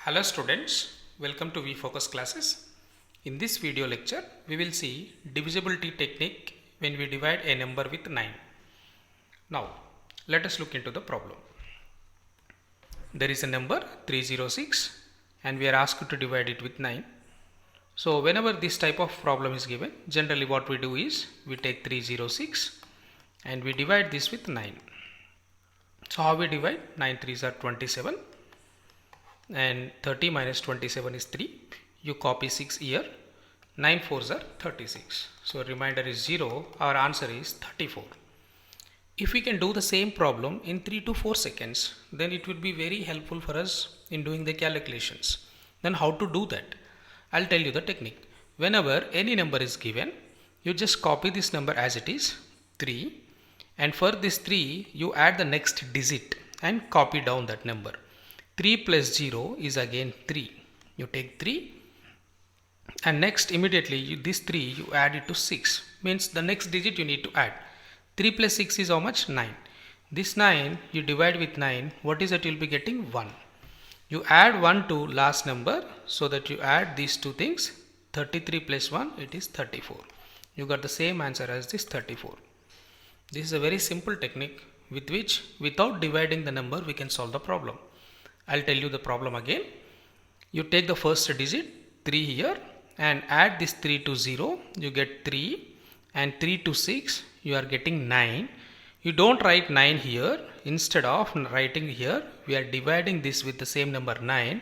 Hello students, welcome to VFocus classes. In this video lecture, we will see divisibility technique when we divide a number with 9. Now, let us look into the problem. There is a number 306 and we are asked to divide it with 9. So, whenever this type of problem is given, generally what we do is we take 306 and we divide this with 9. So, how we divide? 9 3s are 27. And 30 minus 27 is 3. You copy 6 here. 9 4s are 36. So remainder is 0. Our answer is 34. If we can do the same problem in 3 to 4 seconds, then it would be very helpful for us in doing the calculations. Then how to do that? I'll tell you the technique. Whenever any number is given, you just copy this number as it is, 3. And for this 3, you add the next digit and copy down that number. 3 plus 0 is again 3. You take 3 and next immediately this 3 you add it to 6. Means the next digit you need to add. 3 plus 6 is how much? 9. This 9 you divide with 9. What is that? You will be getting 1. You add 1 to last number so that you add these two things. 33 plus 1 it is 34. You got the same answer as this 34. This is a very simple technique with which without dividing the number we can solve the problem. I'll tell you the problem again. You take the first digit 3 here and add this 3 to 0. You get 3 and 3 to 6 you are getting 9. You don't write 9 here. Instead of writing here we are dividing this with the same number 9.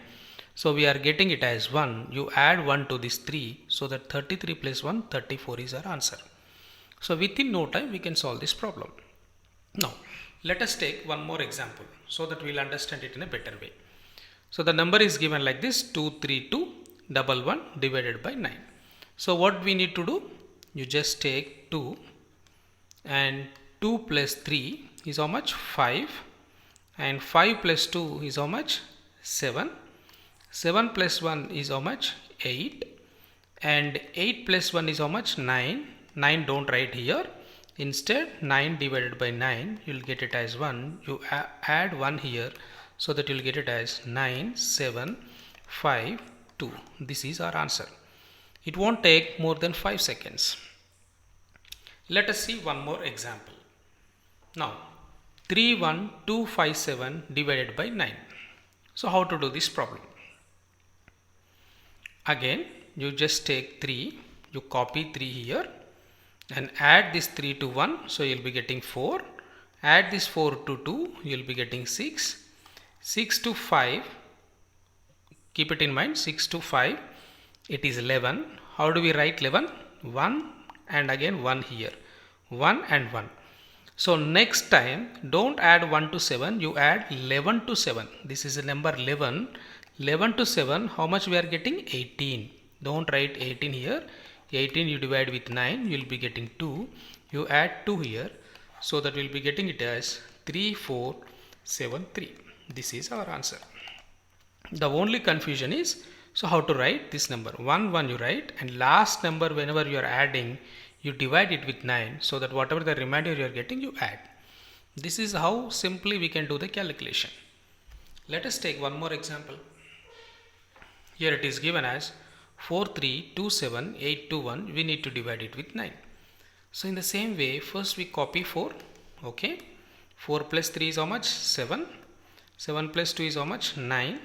So we are getting it as 1. You add 1 to this 3. So that 33 plus 1 34 is our answer. So within no time we can solve this problem. Now let us take one more example so that we will understand it in a better way. So the number is given like this 23211 divided by 9. So what we need to do? You just take 2 and 2 plus 3 is how much? 5 and 5 plus 2 is how much? 7. 7 plus 1 is how much? 8 and 8 plus 1 is how much? 9. 9 don't write here. Instead 9 divided by 9 you will get it as 1. You add 1 here so that you will get it as 9 7 5 2. This is our answer. It won't take more than 5 seconds. Let us see one more example. Now 31257 divided by 9. So how to do this problem? Again you just take 3, you copy 3 here and add this 3 to 1, so you will be getting 4. Add this 4 to 2, you will be getting 6. 6 to 5, keep it in mind, 6 to 5, it is 11. How do we write 11? 1 and again 1 here. 1 and 1. So next time, don't add 1 to 7, you add 11 to 7. This is the number 11. 11 to 7, how much we are getting? 18. Don't write 18 here. 18 you divide with 9, you will be getting 2. You add 2 here, so that we will be getting it as 3473. This is our answer. The only confusion is, so how to write this number? 1 1 you write, and last number whenever you are adding, you divide it with 9, so that whatever the remainder you are getting, you add. This is how simply we can do the calculation. Let us take one more example. Here it is given as 4327821. We need to divide it with 9. So in the same way, first we copy 4. Okay, 4 plus 3 is how much? 7. 7 plus 2 is how much? 9.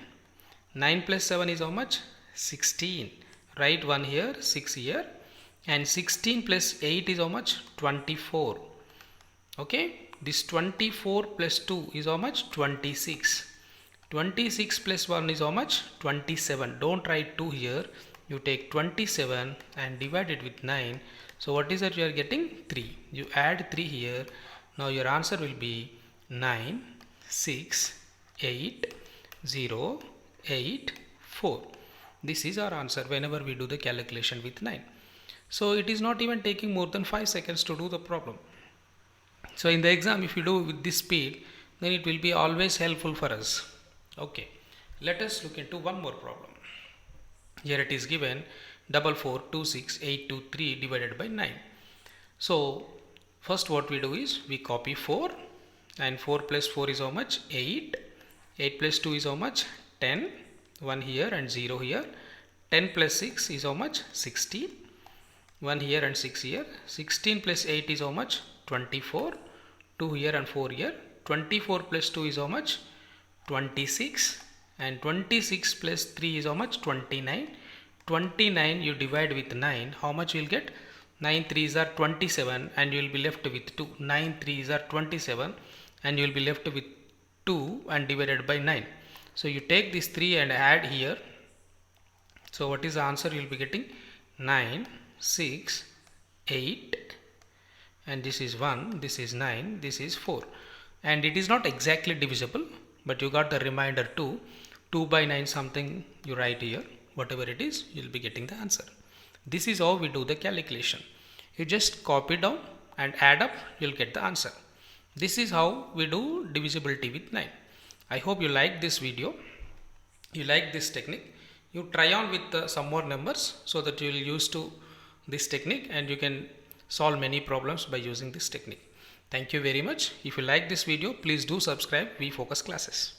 9 plus 7 is how much? 16. Write 1 here, 6 here, and 16 plus 8 is how much? 24. Okay, this 24 plus 2 is how much? 26. 26 plus 1 is how much? 27. Don't write 2 here. You take 27 and divide it with 9. So what is that you are getting? 3. You add 3 here. Now your answer will be 9 6 8 0 8 4. This is our answer whenever we do the calculation with 9. So it is not even taking more than 5 seconds to do the problem. So in the exam, if you do with this speed, then it will be always helpful for us. Okay, let us look into one more problem. Here it is given 4426823 divided by 9. So first what we do is we copy 4 and 4 plus 4 is how much? 8. 8 plus 2 is how much? 10. 1 here and 0 here. 10 plus 6 is how much? 16. 1 here and 6 here. 16 plus 8 is how much? 24. 2 here and 4 here. 24 plus 2 is how much? 26. And 26 plus 3 is how much? 29. 29 you divide with 9. How much you will get? 9 3s are 27 and you will be left with 2. 9 3s are 27 and you will be left with 2 and divided by 9. So you take this 3 and add here. So what is the answer? You will be getting 9, 6, 8, and this is 1, this is 9, this is 4. And it is not exactly divisible, but you got the remainder 2. 2 by 9 something you write here. Whatever it is, you will be getting the answer. This is how we do the calculation. You just copy down and add up, you will get the answer. This is how we do divisibility with 9. I hope you like this video. You like this technique. You try on with some more numbers so that you will use to this technique and you can solve many problems by using this technique. Thank you very much. If you like this video, please do subscribe VFocus classes.